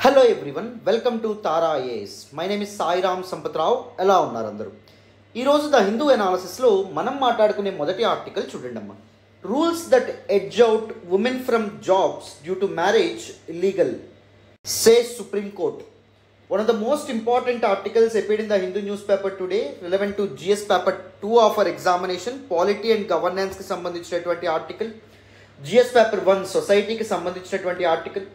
Hello everyone, welcome to Tara IAS. My name is Sairam Sampath Rao. ఎలా ఉన్నారు అందరూ? ఈరోజు ద హిందూ ఎనాలిసిస్లో మనం మాట్లాడుకునే మొదటి ఆర్టికల్ చూడండి అమ్మా. Rules that edge out women from jobs due to marriage illegal, says supreme court. One of the most important articles appeared in the Hindu newspaper today, relevant to GS paper 2 of our examination, polity and governance కి సంబంధించినటువంటి article, GS paper 1 సొసైటీకి సంబంధించినటువంటి article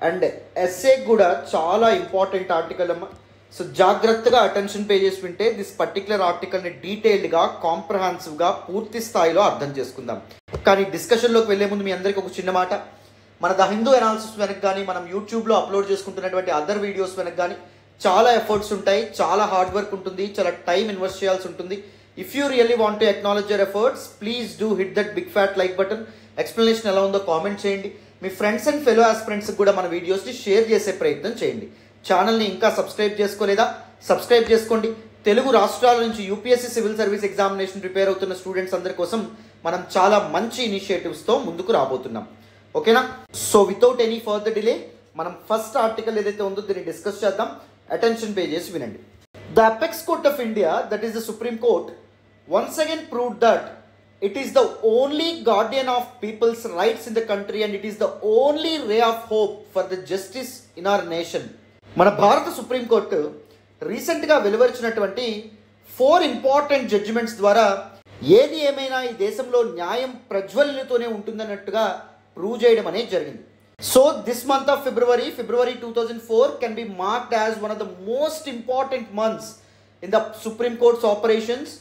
and SA కూడా చాలా important article అమ్మ. So జాగ్రత్తగా attention pay చేసి వింటే దిస్ పర్టికులర్ ఆర్టికల్ని డీటెయిల్డ్గా కాంప్రహెన్సివ్గా పూర్తి స్థాయిలో అర్థం చేసుకుందాం. కానీ డిస్కషన్లోకి వెళ్ళే ముందు మీ అందరికీ ఒక చిన్న మాట. మన ద హిందూ ఎనాలిసిస్ వెనక కానీ మనం యూట్యూబ్లో అప్లోడ్ చేసుకుంటున్నటువంటి అదర్ వీడియోస్ వెనక కానీ చాలా ఎఫర్ట్స్ ఉంటాయి, చాలా హార్డ్ వర్క్ ఉంటుంది, చాలా టైం ఇన్వెస్ట్ చేయాల్సి ఉంటుంది. If you really want to acknowledge your efforts, please do hit that big fat like button. Explanation ఎలా ఉందో కామెంట్ చేయండి. మీ ఫ్రెండ్స్ అండ్ ఫెలో ఆస్పిరెంట్స్కి కూడా మన వీడియోస్ని షేర్ చేసే ప్రయత్నం చేయండి. ఛానల్ని ఇంకా సబ్స్క్రైబ్ చేసుకోలేదా? సబ్స్క్రైబ్ చేసుకోండి. తెలుగు రాష్ట్రాల నుంచి UPSC civil service examination prepare అవుతున్న స్టూడెంట్స్ అందరి కోసం మనం చాలా మంచి ఇనిషియేటివ్స్తో ముందుకు రాబోతున్నాం. ఓకేనా? So without any further delay మనం ఫస్ట్ ఆర్టికల్ ఏదైతే ఉందో దీన్ని డిస్కస్ చేద్దాం. అటెన్షన్ పే చేసి వినండి. The apex court of India, that is the supreme court, once again proved that it is the only guardian of people's rights in the country and it is the only ray of hope for the justice in our nation. మన భారత supreme court రీసెంట్గా వెలువరించినటువంటి 4 important judgements ద్వారా ఏది ఏమైనా ఈ దేశంలో న్యాయం ప్రజ్వలితోనే ఉంటుందన్నట్టుగా prove చేయడం అనేది జరిగింది. So this month of February 2004 can be marked as one of the most important months in the supreme courts operations.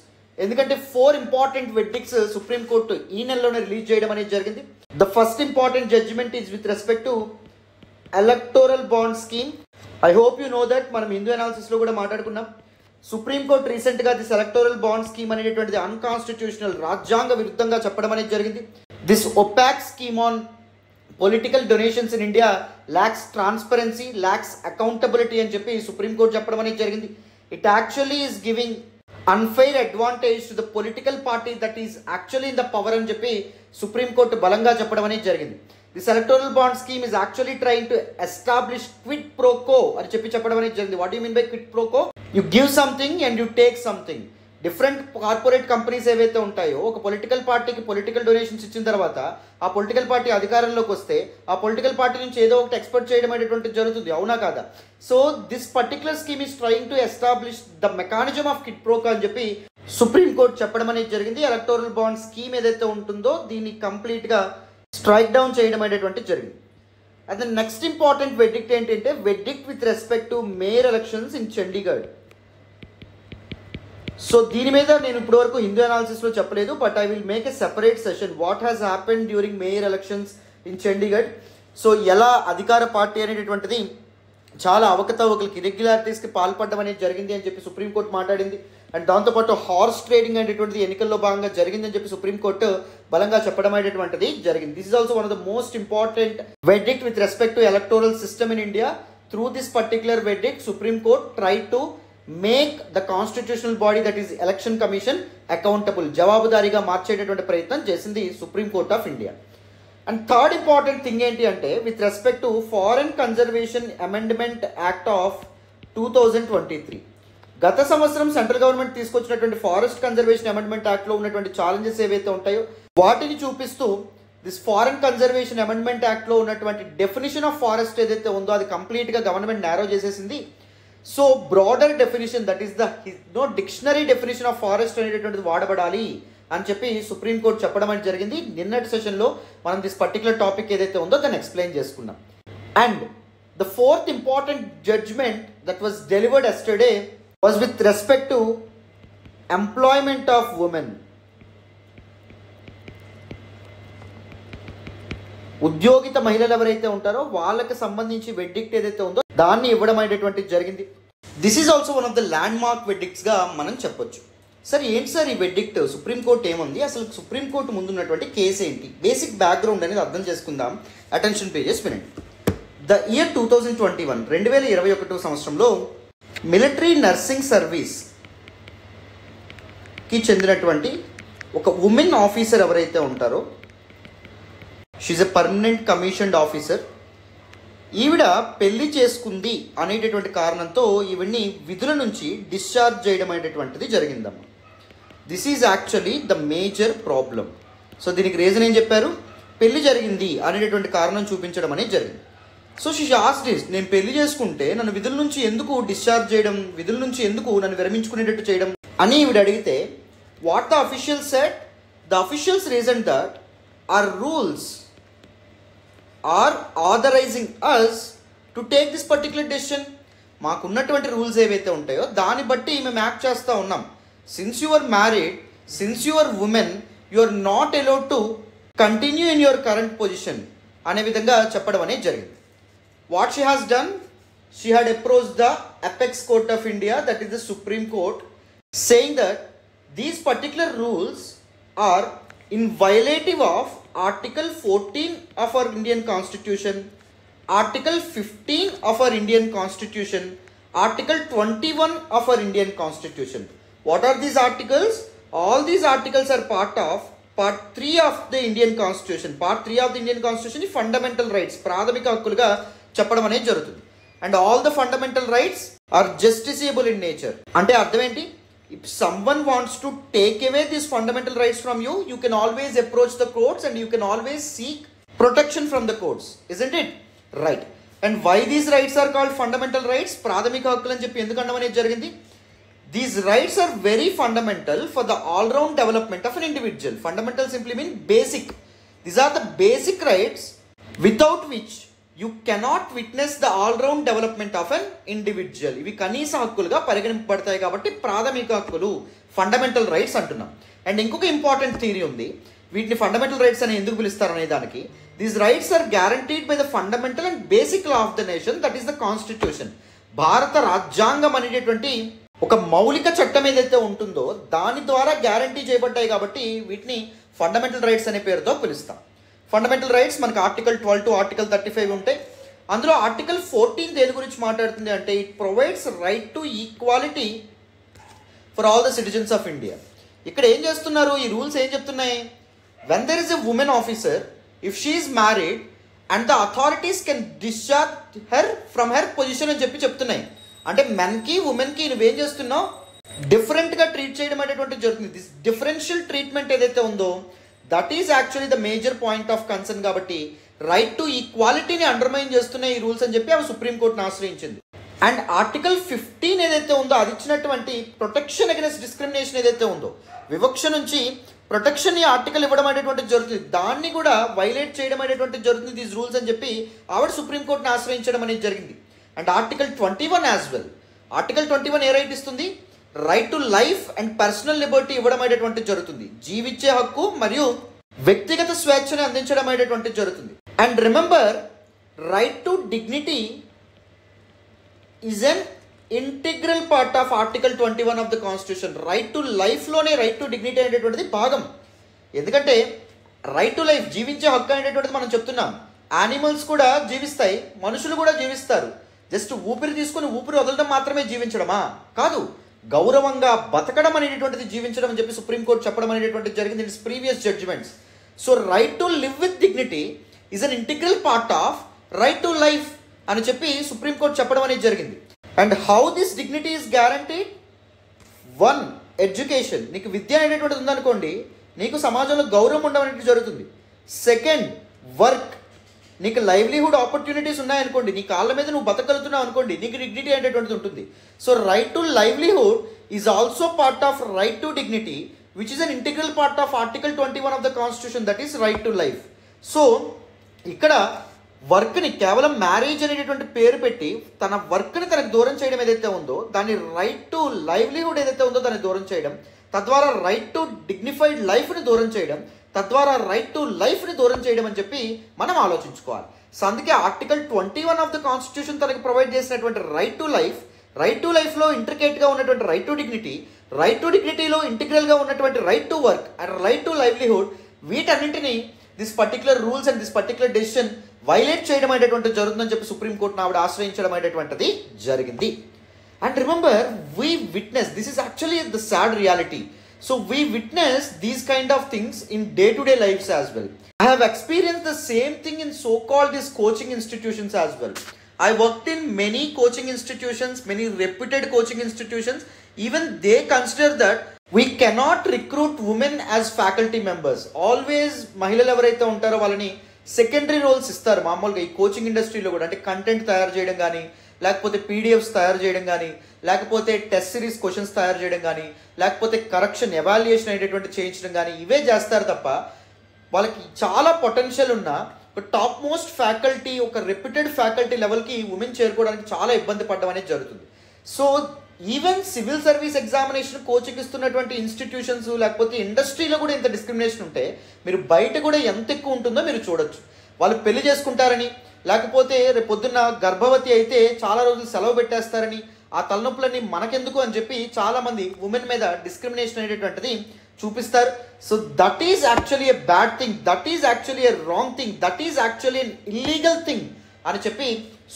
ఎందుకంటే 4 ఇంపార్టెంట్ వెర్డిక్ట్స్ సుప్రీం కోర్టు ఈ నెలలోనే రిలీజ్ చేయడం అనేది జరిగింది. The first important judgement is with respect to electoral bond scheme. I hope you know that మనం హిందూ అనాలిసిస్లో కూడా మాట్లాడుకున్నాం. సుప్రీం కోర్టు రీసెంట్గా దిస్ ఎలక్టోరల్ బాండ్ స్కీమ్ అనేటువంటిది అన్కాన్స్టిట్యూషనల్, రాజ్యాంగ విరుద్ధంగా చెప్పడం అనేది జరిగింది. This opaque scheme on political donations in India lacks transparency, lacks accountability అని చెప్పి సుప్రీం కోర్టు చెప్పడం అనేది జరిగింది. It actually is giving unfair advantage to the political party that is actually in the power అని చెప్పి సుప్రీం కోర్టు బలంగా చెప్పడం అనేది జరిగింది. This electoral bond scheme is actually trying to establish quid pro quo అని చెప్పడం అనేది జరిగింది. What do you mean by quid pro quo? You give something and you take something. Different corporate companies ఏవైతే ఉంటాయో ఒక పొలిటికల్ పార్టీకి political donations ఇచ్చిన తర్వాత ఆ పొలిటికల్ పార్టీ అధికారంలోకి వస్తే ఆ పొలిటికల్ పార్టీ నుంచి ఏదో ఒకటి ఎక్స్పెక్ట్ చేయడం అనేటువంటిది జరుగుతుంది, అవునా కాదా? So this particular scheme is trying to establish the mechanism of kid pro quo అని చెప్పి సుప్రీం కోర్టు చెప్పడం అనేది జరిగింది. ఎలక్టోరల్ బాండ్ స్కీమ్ ఏదైతే ఉంటుందో దీన్ని కంప్లీట్గా స్ట్రైక్ డౌన్ చేయడం అనేటువంటిది జరిగింది. And the next important verdict ఏంటంటే verdict with respect to mayor elections in Chandigarh. So దీని మీద నేను ఇప్పటివరకు హిందూ అనాలిసిస్లో చెప్పలేదు, but I will make a separate session what has happen during mayor elections in Chandigarh. So ఎలా అధికార పార్టీ అనేటటువంటిది చాలా అవకతవకలకి, ఇరెగ్యులారిటీస్కి పాల్పడడం అనేది జరిగింది అని చెప్పి సుప్రీంకోర్టు మాట్లాడింది. అండ్ దాంతోపాటు హార్స్ ట్రేడింగ్ అనేటువంటిది ఎన్నికల్లో భాగంగా జరిగిందని చెప్పి సుప్రీంకోర్టు బలంగా చెప్పడం అనేటువంటిది జరిగింది. This is also one of the most important verdict with respect to electoral system in India. Through this particular verdict supreme court try to make the constitutional body that is election commission accountable, జవాబుదారీగా మార్చేటటువంటి ప్రయత్నం చేసింది supreme court of India. And third important thing ఏంటి అంటే with respect to forest conservation amendment act of 2023. గత సంవత్సరం central government తీసుకొచ్చినటువంటి forest conservation amendment యాక్ట్లో ఉన్నటువంటి ఛాలెంజెస్ ఏవైతే ఉంటాయో వాటిని చూపిస్తూ దిస్ ఫారెన్ కన్జర్వేషన్ అమెండ్మెంట్ యాక్ట్లో ఉన్నటువంటి డెఫినిషన్ ఆఫ్ ఫారెస్ట్ ఏదైతే ఉందో అది కంప్లీట్గా గవర్నమెంట్ నేరో చేసేసింది. So broader definition that is the dictionary definition of forest అనేటటువంటిది వాడబడాలి అని చెప్పి సుప్రీంకోర్టు చెప్పడం అనేది జరిగింది. నిన్నటి సెషన్లో మనం దిస్ పర్టికులర్ టాపిక్ ఏదైతే ఉందో దాన్ని ఎక్స్ప్లెయిన్ చేసుకున్నాం. And the fourth important judgement that was delivered yesterday was with respect to employment of women. ఉద్యోగిత మహిళలు ఎవరైతే ఉంటారో వాళ్ళకి సంబంధించి వెర్డిక్ట్ ఏదైతే ఉందో దాన్ని ఇవ్వడం అనేటువంటిది జరిగింది. This is also one of the landmark వెర్డిక్ట్స్గా మనం చెప్పొచ్చు. సార్ ఏంటి సార్ ఈ వెర్డిక్ట్, సుప్రీంకోర్టు ఏముంది, అసలు సుప్రీంకోర్టు ముందున్నటువంటి కేసు ఏంటి, బేసిక్ బ్యాక్గ్రౌండ్ అనేది అర్థం చేసుకుందాం. అటెన్షన్ పే చేసి వినండి. ద ఇయర్ 2021 2021 సంవత్సరంలో మిలిటరీ నర్సింగ్ సర్వీస్కి చెందినటువంటి ఒక ఉమెన్ ఆఫీసర్ ఎవరైతే ఉంటారో, she's a permanent commissioned officer. ఈవిడ పెళ్లి చేసుకుంది అనేటటువంటి కారణంతో ఈవిడ్ని విధుల నుంచి డిశ్చార్జ్ చేయడం అనేటటువంటిది జరిగిందమ్మా. This is actually the major problem. So దీనికి రీజన్ ఏం చెప్పారు? పెళ్లి జరిగింది అనేటటువంటి కారణం చూపించడం అనేది జరిగింది. సో షీ ఆస్క్డ్ దిస్, నేను పెళ్లి చేసుకుంటే నన్ను విధుల నుంచి ఎందుకు డిశ్చార్జ్ చేయడం, విధుల నుంచి ఎందుకు నన్ను విరమించుకునేటట్టు చేయడం అని ఈవిడ అడిగితే, what the officials said? The officials reason that our rules are authorizing us to take this particular decision. మాకున్నటువంటి రూల్స్ ఏవైతే ఉంటాయో దాన్ని బట్టి మేము యాక్ట్ చేస్తూ ఉన్నాం. Since you are married, since you are women, you are not allowed to continue in your current position అనే విధంగా చెప్పడం అనేది జరిగింది. What she has done? She had approached the apex court of India, that is the supreme court, saying that these particular rules are in violative of Article 14 of our Indian Constitution, Article 15 of our Indian Constitution, Article 21 of our Indian Constitution. What are these articles? All these articles are part of Part 3 of the Indian Constitution. Part 3 of the Indian Constitution is fundamental rights. ప్రాథమిక హక్కులుగా చెప్పడం అనేది జరుగుతుంది. And all the fundamental rights are justiciable in nature. అంటే అర్థం ఏంటి? If someone wants to take away these fundamental rights from you, you can always approach the courts and you can always seek protection from the courts, isn't it? Right. And why these rights are called fundamental rights? ప్రాథమిక హక్కులు అని చెప్పి ఎందుకు అనడం అనేది జరిగింది? These rights are very fundamental for the all-round development of an individual. Fundamental simply mean basic. These are the basic rights without which you cannot witness the all-round development of an individual. ఇవి కనీస హక్కులుగా పరిగణింపబడతాయి కాబట్టి ప్రాథమిక హక్కులు, fundamental rights అంటున్నాం. And ఇంకొక important theory ఉంది, వీటిని fundamental rights అని ఎందుకు పిలుస్తారు అనే దానికి. These rights are guaranteed by the fundamental and basic law of the nation, that is the constitution. భారత రాజ్యాంగం అనేటటువంటి ఒక మౌలిక చట్టం ఏదైతే ఉంటుందో దాని ద్వారా గ్యారంటీ చేయబడ్డాయి కాబట్టి వీటిని ఫండమెంటల్ రైట్స్ అనే పేరుతో పిలుస్తాం. ఫండమెంటల్ రైట్స్ మనకి ఆర్టికల్ 12 టు ఆర్టికల్ 35 ఉంటాయి. అందులో ఆర్టికల్ 14 దేని గురించి మాట్లాడుతుంది అంటే, it provides right to equality for all the citizens of India. ఇక్కడ ఏం చేస్తున్నారు, ఈ రూల్స్ ఏం చెప్తున్నాయి? When there is a women officer, if she is married and the authorities can discharge her from her position అని చెప్తున్నాయి. అంటే మెన్కి ఉమెన్కి నువ్వేం చేస్తున్నావు, డిఫరెంట్గా ట్రీట్ చేయడం అనేటువంటి జరుగుతుంది. దిస్ డిఫరెన్షియల్ ట్రీట్మెంట్ ఏదైతే ఉందో that is actually the major point of concern. కాబట్టి రైట్ టు ఈక్వాలిటీని అండర్మైన్ చేస్తున్నాయి ఈ రూల్స్ అని చెప్పి అవి సుప్రీంకోర్టును ఆశ్రయించింది. అండ్ ఆర్టికల్ 15 ఏదైతే ఉందో అది ఇచ్చినటువంటి ప్రొటెక్షన్ అగైన్స్ డిస్క్రిమినేషన్ ఏదైతే ఉందో, వివక్ష నుంచి ప్రొటెక్షన్ ఈ ఆర్టికల్ ఇవ్వడం అనేటువంటిది జరుగుతుంది, దాన్ని కూడా వైలేట్ చేయడం అనేటువంటిది జరుగుతుంది దీస్ రూల్స్ అని చెప్పి ఆవిడ సుప్రీంకోర్టును ఆశ్రయించడం అనేది జరిగింది. And article 21 as well. Article 21 ఏ రైట్ ఇస్తుంది? Right to life and personal liberty ఇవ్వడం అనేటువంటిది జరుగుతుంది. జీవించే హక్కు మరియు వ్యక్తిగత స్వేచ్ఛని అందించడం అనేటువంటిది జరుగుతుంది. And remember, right to dignity is an integral part of article 21 of the constitution. Right to లైఫ్లోనే రైట్ టు డిగ్నిటీ అనేటువంటిది భాగం. ఎందుకంటే రైట్ టు లైఫ్, జీవించే హక్కు అనేటువంటిది మనం చెప్తున్నాం. యానిమల్స్ కూడా జీవిస్తాయి, మనుషులు కూడా జీవిస్తారు. జస్ట్ ఊపిరి తీసుకుని ఊపిరి వదలడం మాత్రమే జీవించడమా? కాదు, గౌరవంగా బతకడం అనేటటువంటిది జీవించడం అని చెప్పి సుప్రీంకోర్టు చెప్పడం అనేటువంటిది జరిగింది in previous judgements. So right to live with dignity is an integral part of right to life అని చెప్పి సుప్రీంకోర్టు చెప్పడం అనేది జరిగింది. And how this dignity is guaranteed? 1, education. నీకు విద్య అనేటువంటిది ఉందనుకోండి, నీకు సమాజంలో గౌరవం ఉండడం అనేది జరుగుతుంది. 2, వర్క్. నీకు లైవ్లీహుడ్ ఆపర్చునిటీస్ ఉన్నాయనుకోండి, నీ కాళ్ళ మీద నువ్వు బతకగలుగుతున్నావు అనుకోండి, నీకు డిగ్నిటీ అనేటువంటిది ఉంటుంది. So right to livelihood is also part of right to dignity, which is an integral part of article 21 of the constitution, that is right to life. So ఇక్కడ వర్క్ని కేవలం మ్యారేజ్ అనేటటువంటి పేరు పెట్టి తన వర్క్ని తనకు దూరం చేయడం ఏదైతే ఉందో, దాని రైట్ టు లైవ్లీహుడ్ ఏదైతే ఉందో దాన్ని దూరం చేయడం, తద్వారా రైట్ టు డిగ్నిఫైడ్ లైఫ్ని దూరం చేయడం, తద్వారా రైట్ టు లైఫ్ని దూరం చేయడం అని చెప్పి మనం ఆలోచించుకోవాలి. సో అందుకే ఆర్టికల్ 21 ఆఫ్ ద కాన్స్టిట్యూషన్ తనకు ప్రొవైడ్ చేసినటువంటి రైట్ టు లైఫ్లో ఇంట్రికేట్గా ఉన్నటువంటి రైట్ టు డిగ్నిటీలో ఇంటిగ్రల్గా ఉన్నటువంటి right to work and right to livelihood, వీటన్నింటినీ this particular rules and this particular decision violate చేయడం అనేటువంటిది జరుగుతుందని చెప్పి సుప్రీంకోర్టును ఆవిడ ఆశ్రయించడం అనేటువంటిది జరిగింది. And remember, we witness, this is actually the sad reality. So we witness these kind of things in day-to-day lives as well. I have experienced the same thing in so-called these coaching institutions as well. I worked in many coaching institutions, many reputed coaching institutions. Even they consider that we cannot recruit women as faculty members. Always మహిళలు ఎవరైతే ఉంటారో వాళ్ళని secondary roles ఇస్తారు మామూలుగా ఈ coaching ఇండస్ట్రీలో కూడా. అంటే కంటెంట్ తయారు చేయడం కానీ, లేకపోతే పీడిఎఫ్స్ తయారు చేయడం కానీ, లేకపోతే టెస్ట్ సిరీస్ క్వశ్చన్స్ తయారు చేయడం కానీ, లేకపోతే కరెక్షన్ ఎవాల్యుయేషన్ అనేటటువంటి చేయించడం కానీ, ఇవే చేస్తారు తప్ప వాళ్ళకి చాలా పొటెన్షియల్ ఉన్న ఒక టాప్ మోస్ట్ ఫ్యాకల్టీ, ఒక రెప్యూటెడ్ ఫ్యాకల్టీ లెవెల్కి ఉమెన్ చేరుకోవడానికి చాలా ఇబ్బంది పడడం అనేది జరుగుతుంది. So even civil service examination coaching ఇస్తున్నటువంటి ఇన్స్టిట్యూషన్స్ లేకపోతే ఇండస్ట్రీలో కూడా ఇంత డిస్క్రిమినేషన్ ఉంటే మీరు బయట కూడా ఎంత ఎక్కువ ఉంటుందో మీరు చూడొచ్చు. వాళ్ళు పెళ్లి చేసుకుంటారని, లేకపోతే రేపు పొద్దున్న గర్భవతి అయితే చాలా రోజులు సెలవు పెట్టేస్తారని, ఆ తలనొప్పులన్నీ మనకెందుకు అని చెప్పి చాలామంది ఉమెన్ మీద డిస్క్రిమినేషన్ అనేటటువంటిది చూపిస్తారు. So that is actually a bad thing, that is actually a wrong thing, that is actually an illegal thing అని చెప్పి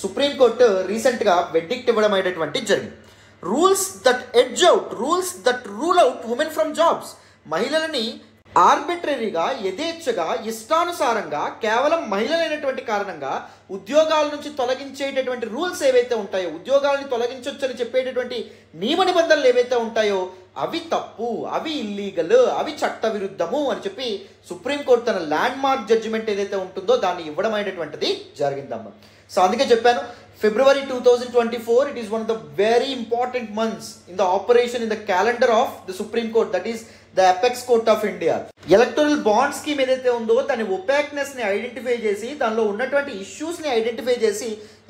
సుప్రీంకోర్టు రీసెంట్గా వెర్డిక్ట్ ఇవ్వడం అనేటటువంటి జరిగింది. Rules that edge out, rules that rule out women from jobs. మహిళలని ఆర్బిట్రరీగా, యథేచ్ఛగా, ఇష్టానుసారంగా కేవలం మహిళలైనటువంటి కారణంగా ఉద్యోగాల నుంచి తొలగించేటటువంటి రూల్స్ ఏవైతే ఉంటాయో, ఉద్యోగాలని తొలగించొచ్చని చెప్పేటటువంటి నియమ నిబంధనలు ఏవైతే ఉంటాయో అవి తప్పు, అవి ఇల్లీగల్, అవి చట్ట విరుద్ధము అని చెప్పి సుప్రీంకోర్టు తన ల్యాండ్ మార్క్ జడ్జిమెంట్ ఏదైతే ఉంటుందో దాన్ని ఇవ్వడం అనేటటువంటిది జరిగిందమ్మా. సో అందుకే చెప్పాను, February 2024, it is one of the very important months in the operation in the calendar of the Supreme Court, that is the Apex Court of India. Electoral bond scheme ఏదైతే ఉందో దాని ఒపాక్నెస్ని ఐడెంటిఫై చేసి, దానిలో ఉన్నటువంటి ఇష్యూస్ని identify చేసి,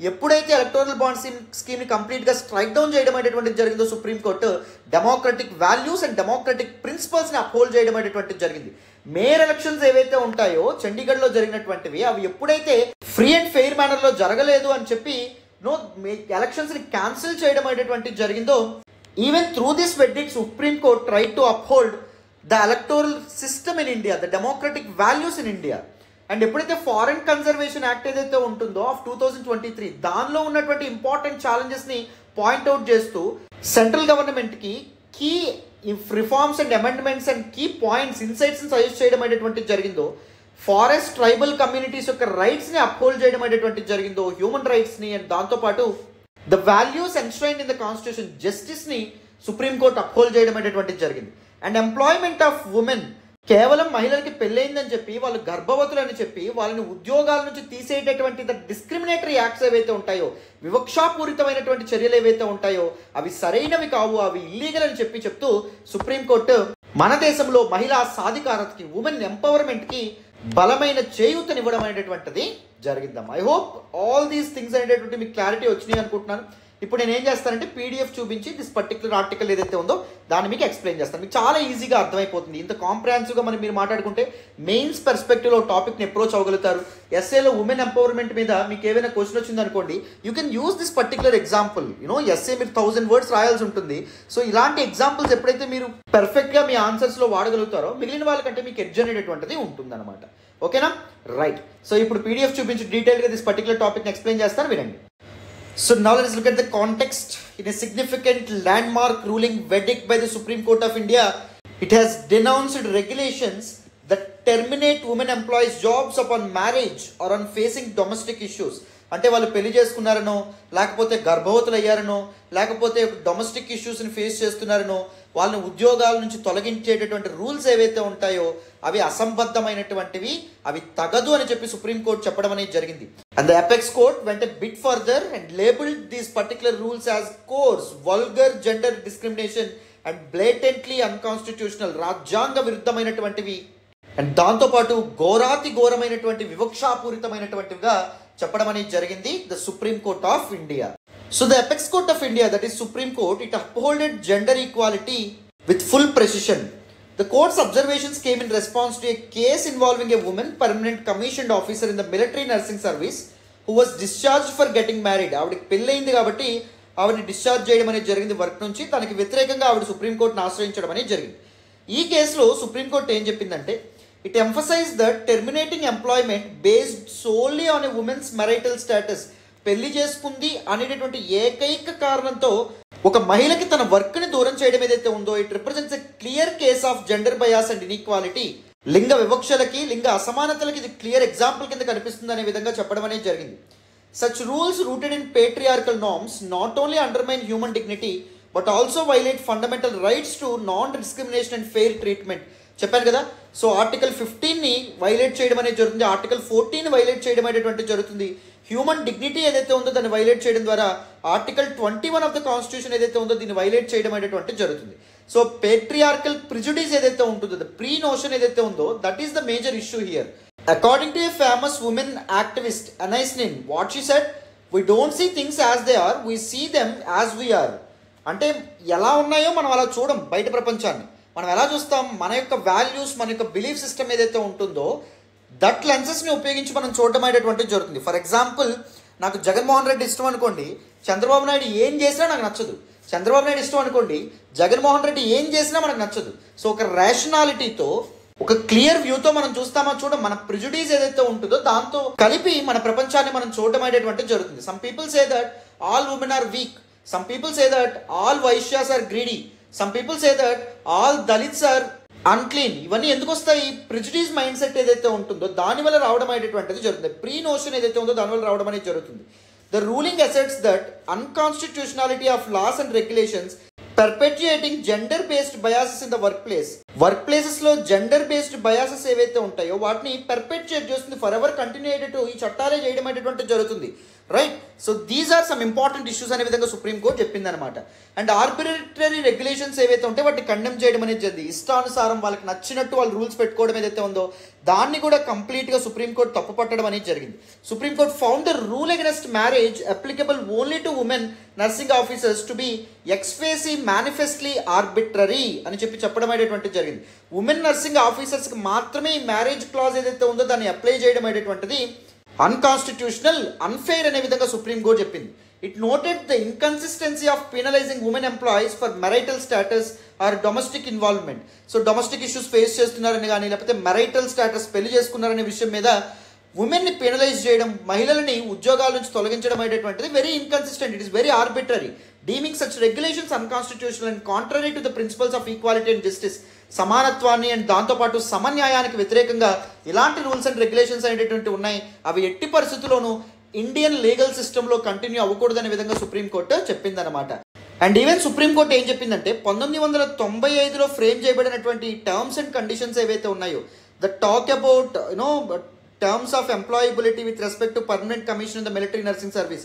ఎప్పుడైతే electoral bond స్కీమ్ని కంప్లీట్గా స్ట్రైక్ డౌన్ చేయడం అనేటువంటిది జరిగిందో supreme court, democratic values and democratic ప్రిన్సిపల్స్ని అప్హోల్డ్ చేయడం అనేటువంటిది జరిగింది. మేయర్ ఎలక్షన్స్ ఏవైతే ఉంటాయో చండీగఢ్లో జరిగినటువంటివి, అవి ఎప్పుడైతే ఫ్రీ అండ్ ఫెయిర్ మేనర్లో జరగలేదు అని చెప్పి ఎలక్షన్స్ని క్యాన్సిల్ చేయడం అనేటువంటిది జరిగిందో, even through this verdict supreme court try to uphold the electoral system in India, the democratic values in India. And ఎప్పుడైతే ఫారెన్ కన్జర్వేషన్ యాక్ట్ ఏదైతే ఉంటుందో ఆఫ్ 2023 దానిలో ఉన్నటువంటి ఇంపార్టెంట్ ఛాలెంజెస్ని పాయింట్అవుట్ చేస్తూ సెంట్రల్ గవర్నమెంట్కి key reforms and amendments and key points, ఇన్సైట్స్ని suggest చేయడం అనేటువంటిది జరిగిందో, ఫారెస్ట్ ట్రైబల్ కమ్యూనిటీస్ యొక్క రైట్స్ని అప్హోల్డ్ చేయడం అనేటువంటిది జరిగిందో, హ్యూమన్ రైట్స్ని, అండ్ దాంతోపాటు the values enshrined in the constitution, జస్టిస్ని సుప్రీంకోర్టు అప్హోల్డ్ చేయడం అనేటువంటిది జరిగింది. అండ్ ఎంప్లాయ్మెంట్ ఆఫ్ ఉమెన్, కేవలం మహిళలకి పెళ్ళయిందని చెప్పి, వాళ్ళు గర్భవతులు అని చెప్పి వాళ్ళని ఉద్యోగాల నుంచి తీసేటటువంటి ద డిస్క్రిమినేటరీ యాక్ట్స్ ఏవైతే ఉంటాయో, వివక్షాపూరితమైనటువంటి చర్యలు ఏవైతే ఉంటాయో అవి సరైనవి కావు, అవి ఇల్లీగల్ అని చెప్తూ సుప్రీంకోర్టు మన దేశంలో మహిళా సాధికారతకి, ఉమెన్ ఎంపవర్మెంట్కి బలమైన చేయూతనివ్వడం అనేటటువంటిది జరిగిందమ్మా. I hope all these things అనేటటువంటి మీకు క్లారిటీ వచ్చినాయి అనుకుంటున్నాను. ఇప్పుడు నేను ఏం చేస్తానంటే పీడిఎఫ్ చూపించి దిస్ పర్టికులర్ ఆర్టికల్ ఏదైతే ఉందో దాన్ని మీకు ఎక్స్ప్లెయిన్ చేస్తాను. మీకు చాలా ఈజీగా అర్థమైపోతుంది. ఇంత కాంప్రహెన్సివ్గా మీరు మాట్లాడుకుంటే మెయిన్స్ పర్స్పెక్టివ్లో టాపిక్ని అప్రోచ్ అవ్వగలుగుతారు. ఎస్ఏలో ఉమెన్ ఎంపవర్మెంట్ మీద మీకు ఏమైనా క్వశ్చన్ వచ్చింది అనుకోండి, you can use this particular example. Essay మీరు 1000 words రాయాల్సి ఉంటుంది. సో ఇలాంటి ఎగ్జాంపుల్స్ ఎప్పుడైతే మీరు పర్ఫెక్ట్గా మీ ఆన్సర్స్లో వాడగలుగుతారో మిగిలిన వాళ్ళకంటే మీకు ఎడ్జ్ అనేటటువంటిది ఉంటుందన్నమాట. ఓకేనా? రైట్. సో ఇప్పుడు పీడిఎఫ్ చూపించి డీటెయిల్గా దిస్ పర్టికులర్ టాపిక్ని ఎక్స్ప్లెయిన్ చేస్తాను, వినండి. So now let us look at the context. In a significant landmark ruling verdict by the Supreme Court of India, it has denounced regulations that terminate women employees' jobs upon marriage or on facing domestic issues. అంటే వాళ్ళు పెళ్లి చేసుకున్నారనో, లేకపోతే గర్భవతులు అయ్యారనో, లేకపోతే domestic ఇష్యూస్ని face చేస్తున్నారనో, వాళ్ళని ఉద్యోగాల నుంచి తొలగించేటటువంటి rules ఏవైతే ఉంటాయో అవి అసంబద్ధమైనటువంటివి, అవి తగదు అని చెప్పి సుప్రీంకోర్టు చెప్పడం అనేది జరిగింది. అండ్ ద అపెక్స్ కోర్ట్ వెంట bit further and labelled these particular rules as course, vulgar, gender discrimination and blatantly unconstitutional, రాజ్యాంగ విరుద్ధమైనటువంటివి, అండ్ దాంతోపాటు ఘోరాతి ఘోరమైనటువంటి వివక్షాపూరితమైనటువంటివిగా చెప్పడం అనేది జరిగింది the supreme court of India. So the Apex Court of India, that is Supreme Court, it upholded gender equality with full precision. The court's observations came in response to a case involving a woman permanent commissioned officer in the military nursing service who was discharged for getting married. ఆవిడకి పెళ్ళయింది కాబట్టి ఆవిడని discharge చేయడం అనేది జరిగింది work నుంచి. తనకి వ్యతిరేకంగా ఆవిడ సుప్రీంకోర్టును ఆశ్రయించడం అనేది జరిగింది. ఈ కేసులో సుప్రీంకోర్టు ఏం చెప్పిందంటే, it emphasise that terminating employment based solely on a women's marital status, పెళ్లి చేసుకుంది అనేటటువంటి ఏకైక కారణంతో ఒక మహిళకి తన వర్క్ని దూరం చేయడం ఏదైతే ఉందో it represents a clear case of gender bias and inequality. లింగ వివక్షలకి, లింగ అసమానతలకి ఇది క్లియర్ ఎగ్జాంపుల్ కింద కనిపిస్తుంది అనే విధంగా చెప్పడం అనేది జరిగింది. Such rules rooted in patriarchal norms not only undermine human dignity but also violate fundamental rights to non-discrimination and fair treatment. చెప్పాను కదా. సో ఆర్టికల్ 15ని వైలేట్ చేయడం అనేది జరుగుతుంది, ఆర్టికల్ 14ని వైలేట్ చేయడం అనేటువంటి జరుగుతుంది. హ్యూమన్ డిగ్నిటీ ఏదైతే ఉందో దాన్ని వైలేట్ చేయడం ద్వారా ఆర్టికల్ 21 ఆఫ్ ద కాన్స్టిట్యూషన్ ఏదైతే ఉందో దీన్ని వైలేట్ చేయడం అనేటువంటి జరుగుతుంది. సో పేట్రియార్కల్ ప్రిజుడిస్ ఏదైతే ఉంటుందో, ద ప్రీ నోషన్ ఏదైతే ఉందో, that is the major issue here. According to a famous women activist, Anais Nin, what she said, we don't see things as they are, we see them as we are. అంటే ఎలా ఉన్నాయో మనం అలా చూడం బయట ప్రపంచాన్ని. మనం ఎలా చూస్తాం, మన యొక్క వాల్యూస్, మన యొక్క బిలీఫ్ సిస్టమ్ ఏదైతే ఉంటుందో దట్ లెన్సెస్ని ఉపయోగించి మనం చూడడం అనేటువంటిది జరుగుతుంది. ఫర్ ఎగ్జాంపుల్, నాకు జగన్మోహన్ రెడ్డి ఇష్టం అనుకోండి, చంద్రబాబు నాయుడు ఏం చేసినా నాకు నచ్చదు. చంద్రబాబు నాయుడు ఇష్టం అనుకోండి, జగన్మోహన్ రెడ్డి ఏం చేసినా మనకు నచ్చదు. సో ఒక రేషనాలిటీతో, ఒక క్లియర్ వ్యూతో మనం చూస్తామా చూడం, మన ప్రిజుడీస్ ఏదైతే ఉంటుందో దాంతో కలిపి మన ప్రపంచాన్ని మనం చూడడం అనేటువంటిది జరుగుతుంది. Some people say that all women are weak, some people say that all Vaishyas are greedy, some people say that all Dalits are unclean. ఇవన్నీ ఎందుకు వస్తాయి? ప్రిజుడీస్ మైండ్ సెట్ ఏదైతే ఉంటుందో దానివల్ల రావడం అనేటువంటిది జరుగుతుంది. ప్రీ నోషన్ ఏదైతే ఉందో దానివల్ల రావడం అనేది జరుగుతుంది. The ruling asserts that unconstitutionality of laws and regulations perpetuating gender based biases in the workplace. వర్క్ ప్లేసెస్లో జెండర్ బేస్డ్ బయాసెస్ ఏవైతే ఉంటాయో వాటిని పర్పెట్యుయేట్ చేస్తుంది, ఫర్ ఎవర్ కంటిన్యూ అయ్యేటట్టు ఈ చట్టాలే చేయడం అనేటువంటిది జరుగుతుంది. Right. So these are some important issues అనే విధంగా సుప్రీంకోర్టు చెప్పింది అనమాట. అండ్ ఆర్బిట్రరీ రెగ్యులేషన్స్ ఏవైతే ఉంటాయో వాటిని కండెమ్ చేయడం అనేది జరిగింది. ఇష్టానుసారం వాళ్ళకి నచ్చినట్టు వాళ్ళు రూల్స్ పెట్టుకోవడం ఏదైతే ఉందో దాన్ని కూడా కంప్లీట్గా సుప్రీంకోర్టు తప్పు పట్టడం అనేది జరిగింది. Supreme court found the rule against marriage applicable only to women nursing officers to be ex facie manifestly arbitrary అని చెప్పడం అనేటువంటిది జరిగింది. ఉమెన్ నర్సింగ్ ఆఫీసర్స్కి మాత్రమే ఈ మ్యారేజ్ క్లాజ్ ఏదైతే ఉందో దాన్ని అప్లై చేయడం అనేటువంటిది అన్కాన్స్టిట్యూషనల్, అన్ఫెయిర్ అనే విధంగా సుప్రీంకోర్టు చెప్పింది. It noted the inconsistency of penalising women employees for marital status or domestic involvement. So domestic issues face చేస్తున్నారని కానీ, లేకపోతే మెరైటల్ స్టేటస్ పెళ్లి చేసుకున్నారనే విషయం మీద ఉమెన్ని పెనలైజ్ చేయడం, మహిళలని ఉద్యోగాల నుంచి తొలగించడం అనేటువంటిది very inconsistent. It is very arbitrary, deeming such regulations unconstitutional and contrary to the principles of equality and justice. సమానత్వాన్ని అండ్ దాంతోపాటు సమన్యాయానికి వ్యతిరేకంగా ఇలాంటి రూల్స్ అండ్ రెగ్యులేషన్స్ అనేటువంటి ఉన్నాయి. అవి ఎట్టి పరిస్థితుల్లోనూ ఇండియన్ లీగల్ సిస్టంలో కంటిన్యూ అవ్వకూడదనే విధంగా సుప్రీంకోర్టు చెప్పిందనమాట. అండ్ ఈవెన్ సుప్రీంకోర్టు ఏం చెప్పిందంటే 1995లో ఫ్రేమ్ చేయబడినటువంటి టర్మ్స్ అండ్ కండిషన్స్ ఏవైతే ఉన్నాయో, the talk about terms of employability with respect to permanent commission in the military nursing service,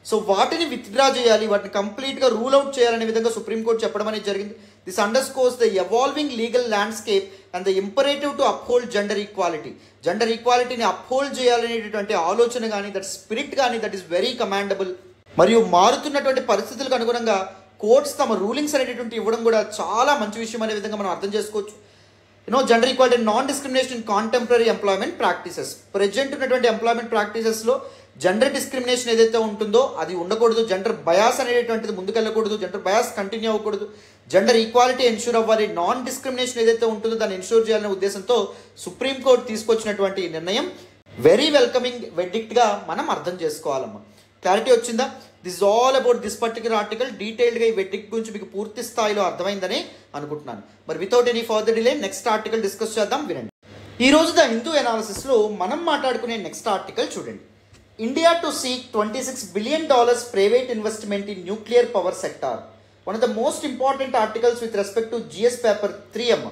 so వాటిని విత్డ్రా చేయాలి, వాటిని కంప్లీట్గా రూల్ అవుట్ చేయాలనే విధంగా సుప్రీంకోర్టు చెప్పడం అనేది జరిగింది. This underscores the evolving legal landscape and the imperative to uphold gender equality. Gender ఈక్వాలిటీని అప్హోల్డ్ చేయాలనేటువంటి ఆలోచన కానీ, దట్ స్పిరిట్ కానీ, దట్ ఈస్ వెరీ కమాండబుల్. మరియు మారుతున్నటువంటి పరిస్థితులకు అనుగుణంగా కోర్ట్స్ తమ రూలింగ్స్ అనేటువంటి ఇవ్వడం కూడా చాలా మంచి విషయం అనే విధంగా మనం అర్థం చేసుకోవచ్చు. Gender equality and non discrimination in contemporary employment practices. Present ఉన్నటువంటి ఎంప్లాయ్మెంట్ ప్రాక్టీసెస్లో జెండర్ డిస్క్రిమినేషన్ ఏదైతే ఉంటుందో అది ఉండకూడదు, జెండర్ బయాస్ అనేటువంటిది ముందుకెళ్ళకూడదు, జెండర్ బయాస్ కంటిన్యూ అవ్వకూడదు, జెండర్ ఈక్వాలిటీ ఎన్ష్యూర్ అవ్వాలి, నాన్ డిస్క్రిమినేషన్ ఏదైతే ఉంటుందో దాన్ని ఎన్ష్యూర్ చేయాలనే ఉద్దేశంతో సుప్రీంకోర్టు తీసుకొచ్చినటువంటి నిర్ణయం వెరీ వెల్కమింగ్ వెర్డిక్ట్గా మనం అర్థం చేసుకోవాలమ్మా. క్లారిటీ వచ్చిందా? This is all about this particular article. డీటెయిల్డ్గా ఈ వెర్డిక్ట్ గురించి మీకు పూర్తి స్థాయిలో అర్థమైందని అనుకుంటున్నాను. మరి without any further delay next article discuss చేద్దాం, వినండి. ఈ రోజు ద హిందూ అనాలిసిస్లో మనం మాట్లాడుకునే నెక్స్ట్ ఆర్టికల్ చూడండి. India to seek $26 billion private investment in nuclear power sector. One of the most important articles with respect to GS paper 3M.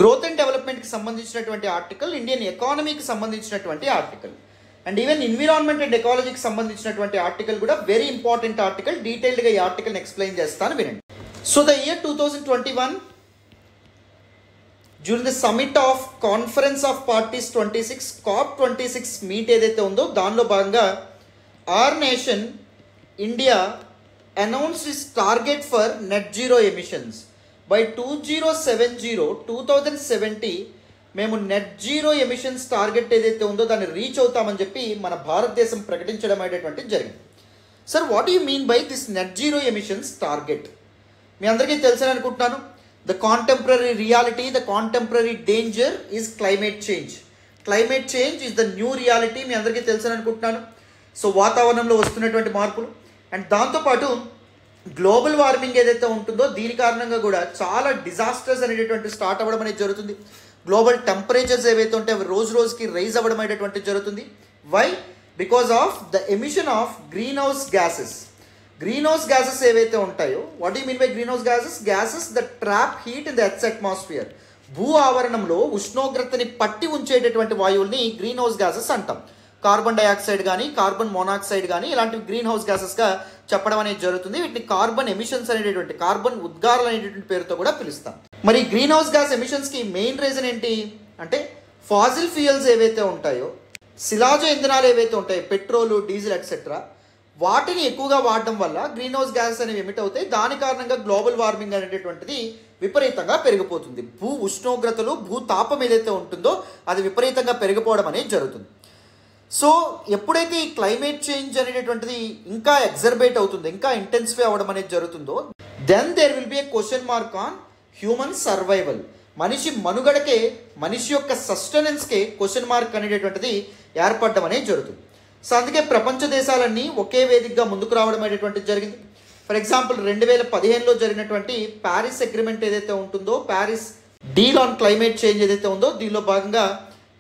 Growth and డెవలప్మెంట్కి సంబంధించినటువంటి ఆర్టికల్, ఇండియన్ ఎకానమీకి సంబంధించినటువంటి article, and even environment and ఎకాలజీకి సంబంధించినటువంటి article కూడా very important article. డీటెయిల్డ్గా ఈ ఆర్టికల్ని explain చేస్తాను, వినండి. So the year 2021 during the summit of conference of parties 26 COP26 meet ఏదైతే ఉందో దానిలో భాగంగా our nation India announced its target for net zero emissions by 2070 మేము నెట్ జీరో ఎమిషన్స్ టార్గెట్ ఏదైతే ఉందో దాన్ని రీచ్ అవుతామని చెప్పి మన భారతదేశం ప్రకటించడం అనేటువంటిది జరిగింది. Sir, what you mean by this net zero emissions target? మీ అందరికీ తెలుసని అనుకుంటున్నాను. The contemporary reality, the contemporary danger is climate change. Climate change is the new reality, మీ అందరికీ తెలుసని అనుకుంటున్నాను. సో వాతావరణంలో వస్తున్నటువంటి మార్పులు అండ్ దాంతోపాటు గ్లోబల్ వార్మింగ్ ఏదైతే ఉంటుందో దీని కారణంగా కూడా చాలా డిజాస్టర్స్ అనేటటువంటి స్టార్ట్ అవ్వడం అనేది జరుగుతుంది. గ్లోబల్ టెంపరేచర్స్ ఏవైతే ఉంటాయి అవి రోజు రోజుకి రైజ్ అవ్వడం అనేటటువంటి జరుగుతుంది. Why? Because of the emission of green house gases. Green house gases ఏవైతే ఉంటాయో, what you mean by green house gases? Gases the trap heat in the earth atmosphere. భూ ఆవరణంలో ఉష్ణోగ్రతని పట్టి ఉంచేటటువంటి వాయువుల్ని గ్రీన్ హౌస్ గ్యాసెస్ అంటాం. కార్బన్ డైఆక్సైడ్ కానీ, కార్బన్ మోనాక్సైడ్ కానీ ఇలాంటివి గ్రీన్ హౌస్ గ్యాసెస్గా చెప్పడం అనేది జరుగుతుంది. వీటిని కార్బన్ ఎమిషన్స్ అనేటటువంటి, కార్బన్ ఉద్గారాలు అనేటటువంటి పేరుతో కూడా పిలుస్తాం. మరి green house gas ఎమిషన్స్కి main reason ఏంటి అంటే, ఫాజిల్ ఫ్యూయల్స్ ఏవైతే ఉంటాయో, శిలాజ ఇంధనాలు ఏవైతే ఉంటాయో, పెట్రోలు, డీజిల్ ఎట్సెట్రా, వాటిని ఎక్కువగా వాడడం వల్ల గ్రీన్ హౌస్ గ్యాసెస్ అనేవి ఎమిట్ అవుతాయి. దాని కారణంగా గ్లోబల్ వార్మింగ్ అనేటటువంటిది విపరీతంగా పెరిగిపోతుంది. భూ ఉష్ణోగ్రతలు, భూతాపం ఏదైతే ఉంటుందో అది విపరీతంగా పెరిగిపోవడం అనేది జరుగుతుంది. సో ఎప్పుడైతే ఈ క్లైమేట్ చేంజ్ అనేటటువంటిది ఇంకా ఎగ్జర్బేట్ అవుతుందో, ఇంకా ఇంటెన్సిఫై అవ్వడం అనేది జరుగుతుందో, then there will be a question mark on human survival. మనిషి మనుగడకే, మనిషి యొక్క సస్టెనెన్స్కే క్వశ్చన్ మార్క్ అనేటటువంటిది ఏర్పడడం అనేది జరుగుతుంది. సో అందుకే ప్రపంచ దేశాలన్నీ ఒకే వేదికగా ముందుకు రావడం అనేటువంటిది జరిగింది. ఫర్ ఎగ్జాంపుల్ 2015లో జరిగినటువంటి ప్యారిస్ అగ్రిమెంట్ ఏదైతే ఉంటుందో, Paris deal on climate change ఏదైతే ఉందో, దీనిలో భాగంగా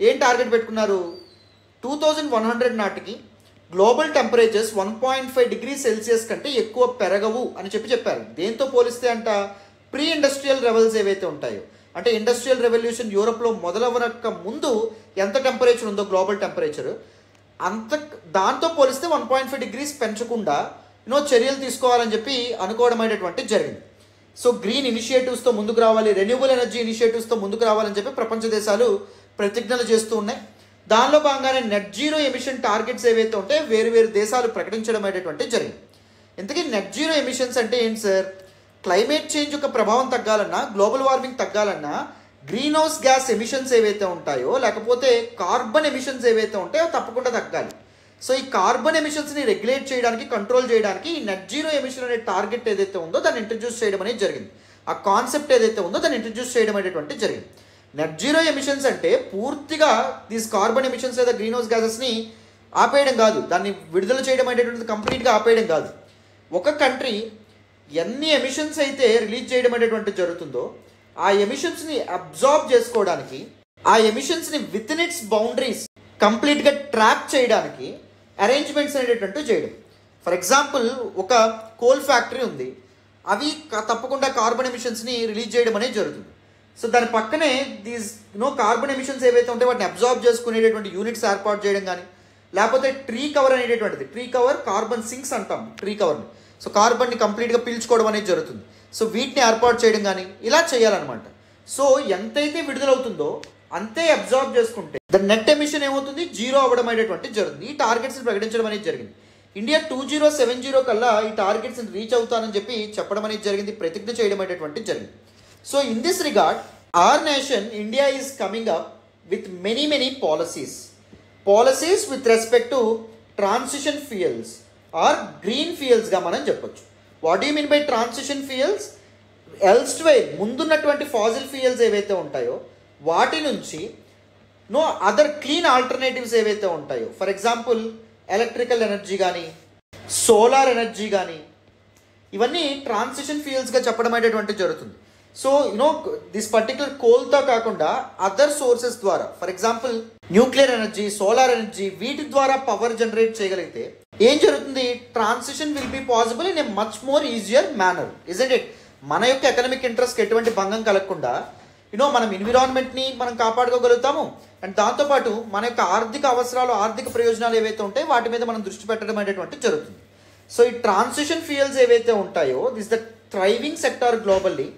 ఏం టార్గెట్ పెట్టుకున్నారు? 2100 నాటికి గ్లోబల్ టెంపరేచర్స్ 1.5 డిగ్రీ సెల్సియస్ కంటే ఎక్కువ పెరగవు అని చెప్పారు. దేంతో పోలిస్తే అంట, ప్రీ ఇండస్ట్రియల్ లెవెల్స్ ఏవైతే ఉంటాయో, అంటే ఇండస్ట్రియల్ రెవల్యూషన్ యూరోప్లో మొదలవనక్క ముందు ఎంత టెంపరేచర్ ఉందో గ్లోబల్ టెంపరేచర్, అంత దాంతో పోలిస్తే 1.5 డిగ్రీస్ పెంచకుండా చర్యలు తీసుకోవాలని చెప్పి అనుకోవడం అనేటువంటి జరిగింది. సో గ్రీన్ ఇనిషియేటివ్స్తో ముందుకు రావాలి, రెన్యూబుల్ ఎనర్జీ ఇనిషియేటివ్స్తో ముందుకు రావాలని చెప్పి ప్రపంచ దేశాలు ప్రతిజ్ఞలు చేస్తూ ఉన్నాయి. దానిలో భాగంగానే నెట్ జీరో ఎమిషన్ టార్గెట్స్ ఏవైతే ఉంటాయో వేరు వేరు దేశాలు ప్రకటించడం అనేటువంటి జరిగింది. ఇంతకీ నెట్ జీరో ఎమిషన్స్ అంటే ఏంటి సార్? క్లైమేట్ చేంజ్ యొక్క ప్రభావం తగ్గాలన్నా, గ్లోబల్ వార్మింగ్ తగ్గాలన్నా గ్రీన్ హౌస్ గ్యాస్ ఎమిషన్స్ ఏవైతే ఉంటాయో, లేకపోతే కార్బన్ ఎమిషన్స్ ఏవైతే ఉంటాయో తప్పకుండా తగ్గాలి. సో ఈ కార్బన్ ఎమిషన్స్ని రెగ్యులేట్ చేయడానికి, కంట్రోల్ చేయడానికి ఈ నెట్ జీరో ఎమిషన్ అనే టార్గెట్ ఏదైతే ఉందో దాన్ని ఇంట్రడ్యూస్ చేయడం అనేది జరిగింది. ఆ కాన్సెప్ట్ ఏదైతే ఉందో దాన్ని ఇంట్రడ్యూస్ చేయడం అనేటువంటి జరిగింది. నెట్ జీరో ఎమిషన్స్ అంటే పూర్తిగా దీస్ కార్బన్ ఎమిషన్స్ లేదా గ్రీన్ హౌస్ గ్యాసెస్ని ఆపేయడం కాదు, దాన్ని విడుదల చేయడం అనేటువంటిది కంప్లీట్గా ఆపేయడం కాదు. ఒక కంట్రీ ఎన్ని ఎమిషన్స్ అయితే రిలీజ్ చేయడం అనేటువంటి జరుగుతుందో ఆ ఎమిషన్స్ని అబ్జార్బ్ చేసుకోవడానికి, ఆ ఎమిషన్స్ని విత్ ఇన్ ఇట్స్ బౌండరీస్ కంప్లీట్గా ట్రాప్ చేయడానికి అరేంజ్మెంట్స్ అనేటటువంటి చేయడం. ఫర్ ఎగ్జాంపుల్ ఒక కోల్ ఫ్యాక్టరీ ఉంది, అవి తప్పకుండా కార్బన్ ఎమిషన్స్ని రిలీజ్ చేయడం అనేది జరుగుతుంది. సో దాని పక్కనే దీస్ కార్బన్ ఎమిషన్స్ ఏవైతే ఉంటాయో వాటిని అబ్జార్బ్ చేసుకునేటటువంటి యూనిట్స్ ఏర్పాటు చేయడం కానీ, లేకపోతే ట్రీ కవర్ అనేటటువంటిది, ట్రీ కవర్ కార్బన్ సింక్స్ అంటాం ట్రీ కవర్ని. సో కార్బన్ని కంప్లీట్గా పీల్చుకోవడం అనేది జరుగుతుంది. సో వీటిని ఏర్పాటు చేయడం కానీ ఇలా చేయాలన్నమాట. సో ఎంతైతే విడుదలవుతుందో అంతే అబ్జార్బ్ చేసుకుంటే ద నెట్ ఎమిషన్ ఏమవుతుంది? జీరో అవ్వడం అనేటువంటి జరుగుతుంది. ఈ టార్గెట్స్ని ప్రకటించడం అనేది జరిగింది. ఇండియా 2070 కల్లా ఈ టార్గెట్స్ని రీచ్ అవుతానని చెప్పి చెప్పడం అనేది జరిగింది, ప్రతిజ్ఞ చేయడం అనేటువంటి జరిగింది. So in this regard, our nation, India, is coming up with many policies with respect to transition fuels or green fuels గా మనం చెప్పొచ్చు. What do you mean by transition fuels? Elsewhere ముందున్నటువంటి ఫాజిల్ ఫ్యూయల్స్ ఏవైతే ఉంటాయో వాటి నుంచి other clean alternatives ఏవైతే ఉంటాయో, ఫర్ ఎగ్జాంపుల్ ఎలక్ట్రికల్ ఎనర్జీ కానీ, సోలార్ ఎనర్జీ కానీ, ఇవన్నీ ట్రాన్సిషన్ ఫ్యూయల్స్గా చెప్పడం అనేటువంటి జరుగుతుంది. సో దిస్ పర్టికులర్ కోల్తో కాకుండా అదర్ సోర్సెస్ ద్వారా, for example nuclear energy, solar energy, వీటి ద్వారా పవర్ జనరేట్ చేయగలిగితే ఏం జరుగుతుంది? Transition will be possible in a much more easier manner, isn't it? మన యొక్క ఎకనామిక్ ఇంట్రెస్ట్కి ఎటువంటి భంగం కలగకుండా మనం ఎన్విరాన్మెంట్ని మనం కాపాడుకోగలుగుతాము. అండ్ దాంతోపాటు మన యొక్క ఆర్థిక అవసరాలు, ఆర్థిక ప్రయోజనాలు ఏవైతే ఉంటాయో వాటి మీద మనం దృష్టి పెట్టడం అనేటువంటి జరుగుతుంది. సో ఈ ట్రాన్సిషన్ ఫ్యూయల్స్ ఏవైతే ఉంటాయో, this the thriving sector globally,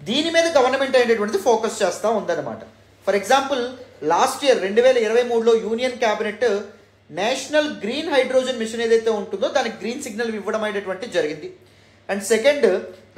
దీని మీద గవర్నమెంట్ అనేటువంటిది ఫోకస్ చేస్తూ ఉందన్నమాట. ఫర్ ఎగ్జాంపుల్ లాస్ట్ ఇయర్ 2023లో union cabinet national green hydrogen mission ఏదైతే ఉంటుందో దానికి గ్రీన్ సిగ్నల్ ఇవ్వడం అనేటువంటి జరిగింది. అండ్ సెకండ్,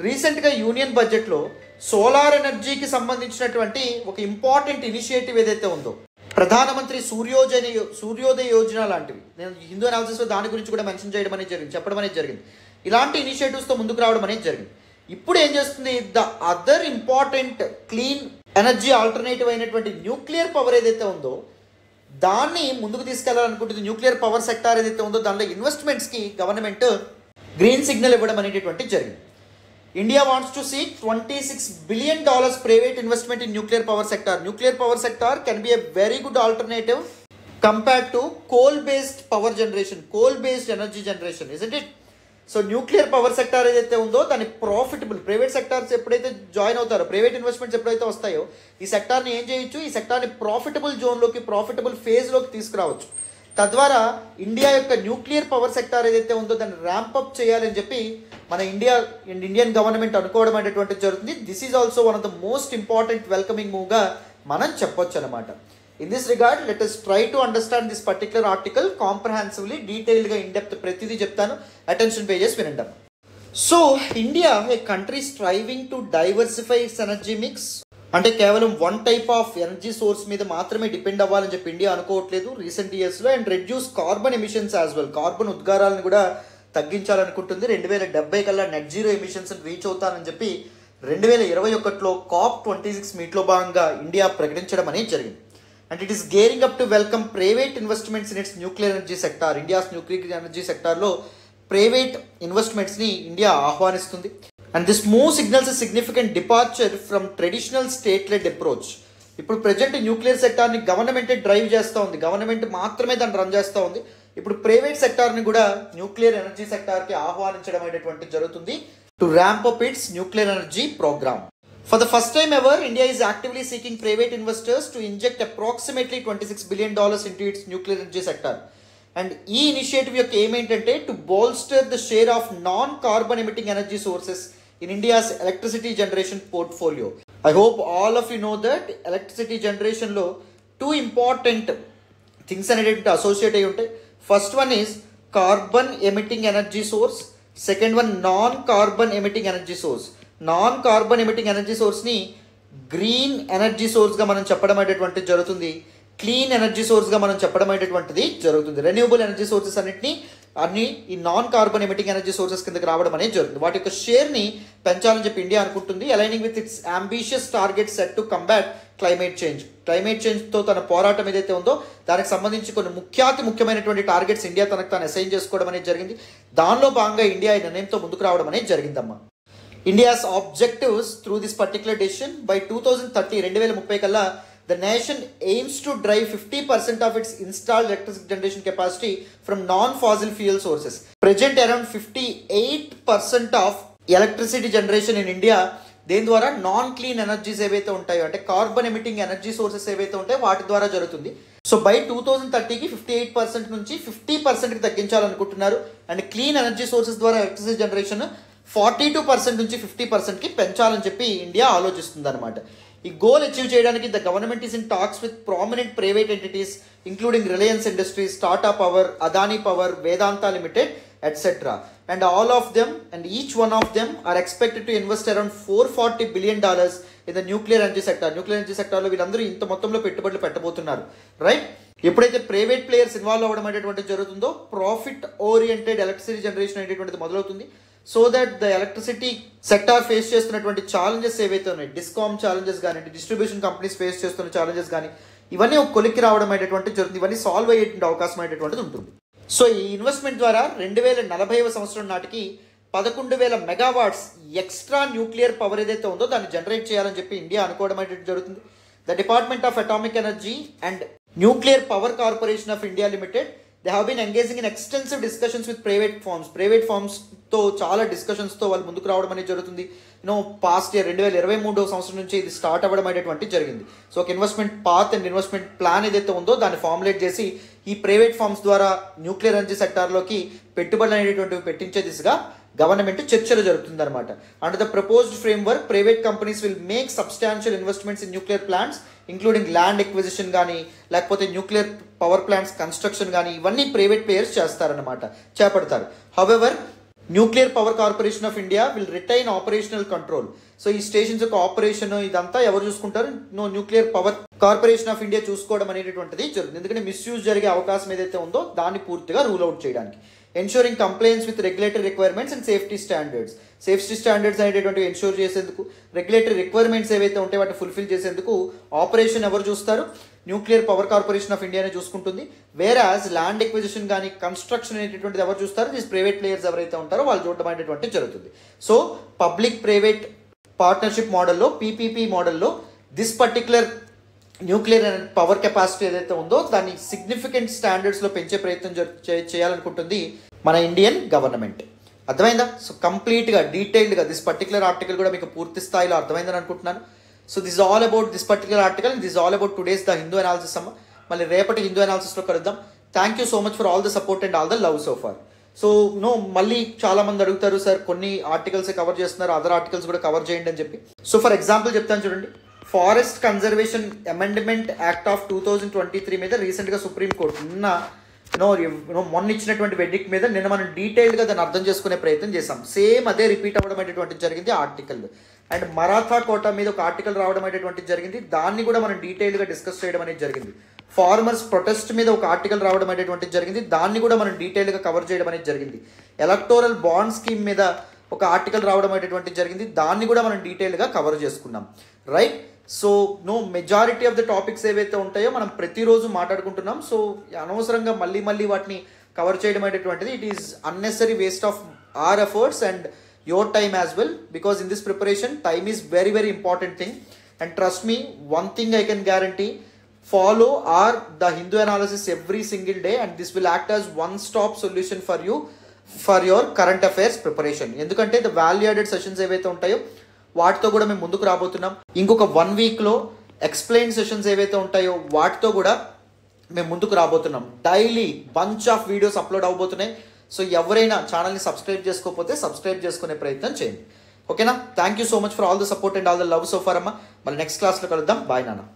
రీసెంట్గా యూనియన్ బడ్జెట్లో సోలార్ ఎనర్జీకి సంబంధించినటువంటి ఒక ఇంపార్టెంట్ ఇనిషియేటివ్ ఏదైతే ఉందో, ప్రధానమంత్రి సూర్యోదయ యోజన లాంటివి, నేను హిందూ అనాలిసిస్లో దాని గురించి కూడా మెన్షన్ చేయడం అనేది జరిగింది, చెప్పడం అనేది జరిగింది. ఇలాంటి ఇనిషియేటివ్స్తో ముందుకు రావడం అనేది జరిగింది. ఇప్పుడు ఏం చేస్తుంది? The other important clean energy alternative అయినటువంటి న్యూక్లియర్ పవర్ ఏదైతే ఉందో దాన్ని ముందుకు తీసుకెళ్లాలనుకుంటుంది. న్యూక్లియర్ పవర్ సెక్టార్ ఏదైతే ఉందో దానిలో ఇన్వెస్ట్మెంట్స్కి గవర్నమెంట్ గ్రీన్ సిగ్నల్ ఇవ్వడం అనేటటువంటి జరిగింది. India wants to seek $26 billion private investment in nuclear power sector. Nuclear power sector can be a very good alternative compared to coal based power generation, coal based energy generation, isn't it? So nuclear power sector ఏదైతే ఉందో దాని profitable, private sectors ఎప్పుడైతే join అవుతారో, private investments ఎప్పుడైతే వస్తాయో ఈ సెక్టార్ని ఏం చేయొచ్చు, ఈ సెక్టార్ని ప్రాఫిటబుల్ జోన్లోకి, ప్రాఫిటబుల్ ఫేజ్లోకి తీసుకురావచ్చు. తద్వారా ఇండియా యొక్క న్యూక్లియర్ పవర్ సెక్టార్ ఏదైతే ఉందో దాన్ని ర్యాంపప్ చేయాలని చెప్పి మన ఇండియన్ గవర్నమెంట్ అనుకోవడం అనేటువంటిది జరుగుతుంది. This is also one of the most important welcoming మూవ్గా మనం చెప్పొచ్చు అనమాట. In this regard, let us try to understand this particular article comprehensively, detailed ga in depth ప్రతిదీ చెప్తాను, attention pages వినండి. So India, a country striving to diversify its energy mix, అంటే కేవలం one type of energy source మీద మాత్రమే depend అవ్వాలని చెప్పి India అనుకోవట్లేదు రీసెంట్ ఇయర్స్లో. And reduce carbon emissions as well, carbon ఉద్గారాలను కూడా తగ్గించాలనుకుంటుంది. 2070 కల్లా నెట్ జీరో ఎమిషన్స్ రీచ్ అవుతానని చెప్పి 2021లో COP26 మీట్లో భాగంగా ఇండియా ప్రకటించడం అనేది జరిగింది. And it is gearing up to welcome private investments in its nuclear energy sector. India's nuclear energy sector lo private investments ni India ఆహ్వానిస్తుంది. And this move signals a significant departure from traditional state-led approach. ఇప్పుడు present nuclear సెక్టార్ని government drive చేస్తూ ఉంది, government మాత్రమే దాన్ని run చేస్తూ ఉంది. ఇప్పుడు private సెక్టార్ని కూడా nuclear energy సెక్టార్కి ఆహ్వానించడం అనేటువంటి జరుగుతుంది to ramp up its nuclear energy programme. For the first time ever, India is actively seeking private investors to inject approximately $26 billion into its nuclear energy sector. And ఈ initiative యొక్క aim ఏంటంటే to bolster the share of non-carbon emitting energy sources in India's electricity generation portfolio. I hope all of you know that electricity generation లో two important things అనేటువంటి associate అయి ఉంటాయి. First one is carbon emitting energy source, second one non-carbon emitting energy source. Non carbon emitting energy సోర్స్ని green energy సోర్స్గా మనం చెప్పడం అనేటువంటిది జరుగుతుంది, క్లీన్ ఎనర్జీ సోర్స్గా మనం చెప్పడం అనేటువంటిది జరుగుతుంది. రెన్యూబుల్ ఎనర్జీ సోర్సెస్ అన్ని ఈ non carbon emitting energy sources కిందకి రావడం అనేది జరుగుతుంది. వాటి యొక్క షేర్ని పెంచాలని చెప్పి ఇండియా అనుకుంటుంది, aligning with its ambitious target set to combat climate change. Climate చేంజ్తో తన పోరాటం ఏదైతే ఉందో దానికి సంబంధించి కొన్ని ముఖ్యమైనటువంటి టార్గెట్స్ ఇండియా తనకు తాను అసైన్ చేసుకోవడం అనేది జరిగింది. దానిలో భాగంగా ఇండియా ఈ నిర్ణయంతో ముందుకు రావడం అనేది జరిగిందమ్మా. India's objectives through this particular decision by 2030 kalla the nation aims to drive 50% of its installed electricity generation capacity from non-fossil fuel sources. Present around 58% of electricity generation in India దేని ద్వారా non clean energies ఏవైతే ఉంటాయో అంటే carbon emitting energy sources ఏవైతే ఉంటాయో వాటి ద్వారా జరుగుతుంది. సో బై 2030కి 58% నుంచి 50%కి తగ్గించాలనుకుంటున్నారు. అండ్ క్లీన్ ఎనర్జీ సోర్సెస్ ద్వారా ఎలక్ట్రిసిటీ జనరేషన్ 42% నుంచి 50%కి పెంచాలని చెప్పి ఇండియా ఆలోచిస్తుంది అనమాట. ఈ గోల్ అచీవ్ చేయడానికి the government is in talks with prominent private entities including Reliance industries, Tata power, Adani power, Vedanta limited etcetera. And all of them and each one of them are expected to invest around $440 billion in the nuclear energy sector. Nuclear energy సెక్టర్లో వీళ్ళందరూ ఇంత మొత్తంలో పెట్టుబడులు పెట్టబోతున్నారు, right? ఎప్పుడైతే private players involve అవ్వడం అనేటువంటిది జరుగుతుందో profit oriented electricity generation అనేటువంటిది మొదలవుతుంది. So that the electricity sector face చేస్తున్నటువంటి ఛాలెంజెస్ ఏవైతే ఉన్నాయి, డిస్కామ్ ఛాలెంజెస్ కానీ, డిస్ట్రిబ్యూషన్ కంపెనీస్ ఫేస్ చేస్తున్న ఛాలెంజెస్ కానీ, ఇవన్నీ ఒక కొలిక్కి రావడం అనేటువంటిది జరుగుతుంది. ఇవన్నీ సాల్వ్ అయ్యేటువంటి అవకాశం అనేటువంటిది ఉంటుంది. సో ఈ ఇన్వెస్ట్మెంట్ ద్వారా 2040వ సంవత్సరం నాటికి 11,000 మెగావాట్స్ ఎక్స్ట్రా న్యూక్లియర్ పవర్ ఏదైతే ఉందో దాన్ని జనరేట్ చేయాలని చెప్పి ఇండియా అనుకోవడం అనేటువంటి జరుగుతుంది. The department of atomic energy and nuclear power corporation of India limited they have been engaging in extensive discussions with private firms తో చాలా డిస్కషన్స్తో వాళ్ళు ముందుకు రావడం అనేది జరుగుతుంది. పాస్ట్ ఇయర్ 2023వ సంవత్సరం నుంచి ఇది స్టార్ట్ అవ్వడం అనేటువంటి జరిగింది. సో ఒక investment path and investment plan ఏదైతే ఉందో దాన్ని ఫార్ములేట్ చేసి ఈ ప్రైవేట్ ఫర్మ్స్ ద్వారా న్యూక్లియర్ ఎనర్జీ సెక్టార్లోకి పెట్టుబడులు అనేటువంటివి పెట్టించే దిశగా గవర్నమెంట్ చర్చలు జరుగుతుంది అనమాట. Under the proposed framework private companies will make substantial investments in nuclear plants including land acquisition కానీ లేకపోతే న్యూక్లియర్ పవర్ ప్లాంట్స్ కన్స్ట్రక్షన్ కానీ ఇవన్నీ ప్రైవేట్ ప్లేయర్స్ చేపడతారు. However nuclear power corporation of India will retain operational control. So ఈ stations యొక్క operation ఇదంతా ఎవరు చూసుకుంటారు? Nuclear power corporation of India చూసుకోవడం అనేటువంటిది జరుగుతుంది. ఎందుకంటే మిస్యూజ్ జరిగే అవకాశం ఏదైతే ఉందో దాన్ని పూర్తిగా రూల్ అవుట్ చేయడానికి. Ensuring complains with regulatory requirements and safety standards. Safety standards అనేటువంటివి ఎన్షూర్ చేసేందుకు, రెగ్యులేటరీ రిక్వైర్మెంట్స్ ఏవైతే ఉంటాయో వాటిని ఫుల్ఫిల్ చేసేందుకు ఆపరేషన్ ఎవరు చూస్తారు? న్యూక్లియర్ పవర్ కార్పొరేషన్ ఆఫ్ ఇండియానే చూసుకుంటుంది. వేరాజ్ ల్యాండ్ ఎక్విజిషన్ కానీ కన్స్ట్రక్షన్ అనేటటువంటిది ఎవరు చూస్తారు, దిస్ ప్రైవేట్ ప్లేయర్స్ ఎవరైతే ఉంటారో వాళ్ళు చూడడం అనేటువంటిది జరుగుతుంది. సో పబ్లిక్ ప్రైవేట్ పార్ట్నర్షిప్ మోడల్లో, పీపీపీ మోడల్లో this particular nuclear power capacity ఏదైతే ఉందో దాన్ని సిగ్నిఫికెంట్ స్టాండర్డ్స్లో పెంచే ప్రయత్నం చేయాలనుకుంటుంది మన ఇండియన్ గవర్నమెంట్. అర్థమైందా? సో కంప్లీట్గా డీటెయిల్డ్గా దిస్ పర్టికులర్ ఆర్టికల్ కూడా మీకు పూర్తి స్థాయిలో అర్థమైందని అనుకుంటున్నాను. So this all about this particular article, this all about today's the Hindu analysis అమ్మ. మళ్ళీ రేపటి హిందూ అనాలిసిస్లో కలుద్దాం. Thank you so much for all the support and all the love so far. So మళ్ళీ చాలా మంది అడుగుతారు, సార్ కొన్ని ఆర్టికల్స్ కవర్ చేస్తున్నారు, అదర్ ఆర్టికల్స్ కూడా కవర్ చేయండి అని చెప్పి. సో ఫర్ ఎగ్జాంపుల్ చెప్తాను చూడండి, forest conservation amendment act of 2023 మీద రీసెంట్గా సుప్రీంకోర్టు మొన్న ఇచ్చినటువంటి వెడ్డిక్ మీద నిన్న మనం డీటెయిల్డ్గా దాన్ని అర్థం చేసుకునే ప్రయత్నం చేసాం. సేమ్ అదే రిపీట్ అవ్వడం అనేటువంటిది జరిగింది ఆర్టికల్. అండ్ మరాఠా కోటా మీద ఒక ఆర్టికల్ రావడం అనేటువంటిది జరిగింది, దాన్ని కూడా మనం డీటెయిల్గా డిస్కస్ చేయడం అనేది జరిగింది. ఫార్మర్స్ ప్రొటెస్ట్ మీద ఒక ఆర్టికల్ రావడం అనేటువంటిది జరిగింది, దాన్ని కూడా మనం డీటెయిల్గా కవర్ చేయడం అనేది జరిగింది. ఎలక్టోరల్ బాండ్ స్కీమ్ మీద ఒక ఆర్టికల్ రావడం అనేటువంటిది జరిగింది, దాన్ని కూడా మనం డీటెయిల్గా కవర్ చేసుకున్నాం. Right? So majority of the topics ఏవైతే ఉంటాయో మనం ప్రతిరోజు మాట్లాడుకుంటున్నాం. సో అనవసరంగా మళ్ళీ వాటిని కవర్ చేయడం అనేటువంటిది it is unnecessary waste of our efforts and your time as well, because in this preparation time is very very important thing. And trust me, one thing I can guarantee, follow the Hindu analysis every single day, and this will act as one stop solution for you for your current affairs preparation. ఎందుకంటే the value added sessions ఏవైతే ఉంటాయో వాటితో కూడా మేము ముందుకు రాబోతున్నాం. ఇంకొక 1 వీక్లో explain sessions ఏవైతే ఉంటాయో వాటితో కూడా మేము ముందుకు రాబోతున్నాం. Daily bunch of videos upload అవబోతున్నాయి. సో ఎవరైనా ఛానల్ని సబ్స్క్రైబ్ చేసుకోకపోతే సబ్స్క్రైబ్ చేసుకునే ప్రయత్నం చేయండి. ఓకేనా? Thank you so much for all the support and all the love so far అమ్మ. మళ్ళీ నెక్స్ట్ క్లాస్లో కలుద్దాం. బాయ్ నాన్న.